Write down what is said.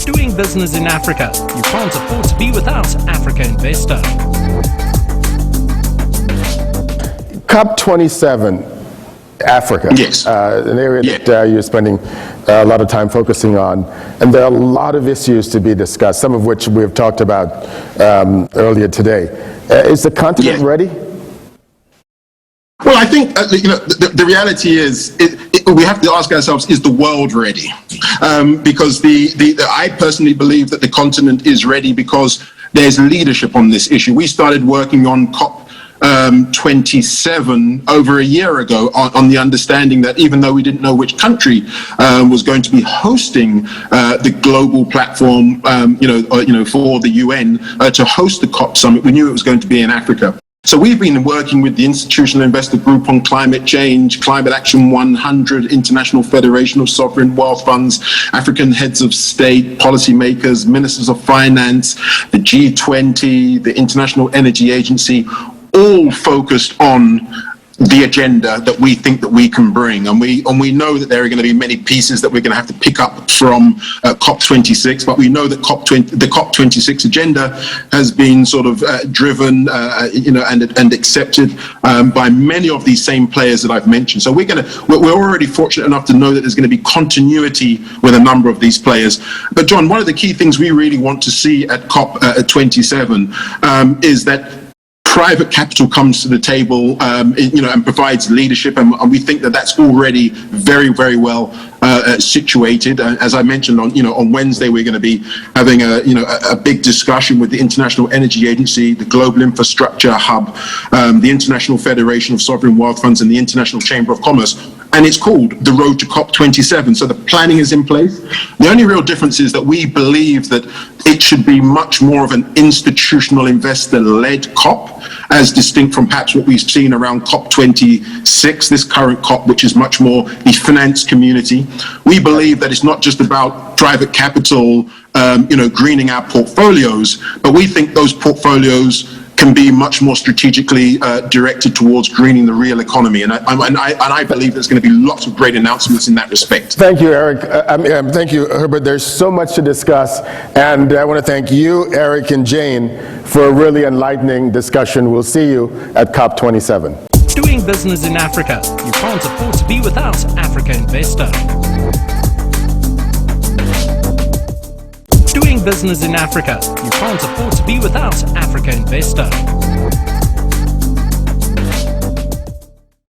Doing business in Africa. You can't afford to be without Africa Investor. COP27, Africa. Yes. An area that you're spending a lot of time focusing on. And there are a lot of issues to be discussed, some of which we've talked about earlier today. Is the continent ready? Well, I think the reality is we have to ask ourselves: is the world ready? Because I personally believe that the continent is ready because there's leadership on this issue. We started working on COP27 over a year ago on the understanding that even though we didn't know which country was going to be hosting the global platform, for the UN to host the COP summit, we knew it was going to be in Africa. So we've been working with the Institutional Investor Group on climate change, Climate Action 100, International Federation of Sovereign Wealth Funds, African heads of state, policymakers, ministers of finance, the G20, the International Energy Agency, all focused on the agenda that we think that we can bring. And we know that there are going to be many pieces that we're going to have to pick up from COP26, but we know that the COP26 agenda has been sort of driven, and accepted by many of these same players that I've mentioned. So we're already fortunate enough to know that there's going to be continuity with a number of these players. But John, one of the key things we really want to see at COP27 is that private capital comes to the table, and provides leadership, and we think that that's already very, very well situated. As I mentioned, on Wednesday, we're going to be having a big discussion with the International Energy Agency, the Global Infrastructure Hub, the International Federation of Sovereign Wealth Funds, and the International Chamber of Commerce. And it's called the Road to COP27. So the planning is in place. The only real difference is that we believe that it should be much more of an institutional investor-led COP, as distinct from perhaps what we've seen around COP26, this current COP, which is much more the finance community. We believe that it's not just about private capital, greening our portfolios, but we think those portfolios can be much more strategically directed towards greening the real economy. And I believe there's going to be lots of great announcements in that respect. Thank you, Eric. Thank you, Herbert. There's so much to discuss. And I want to thank you, Eric, and Jane for a really enlightening discussion. We'll see you at COP27. Doing business in Africa. You can't afford to be without Africa Investor. Doing business in Africa. You can't afford to be without Africa Investor.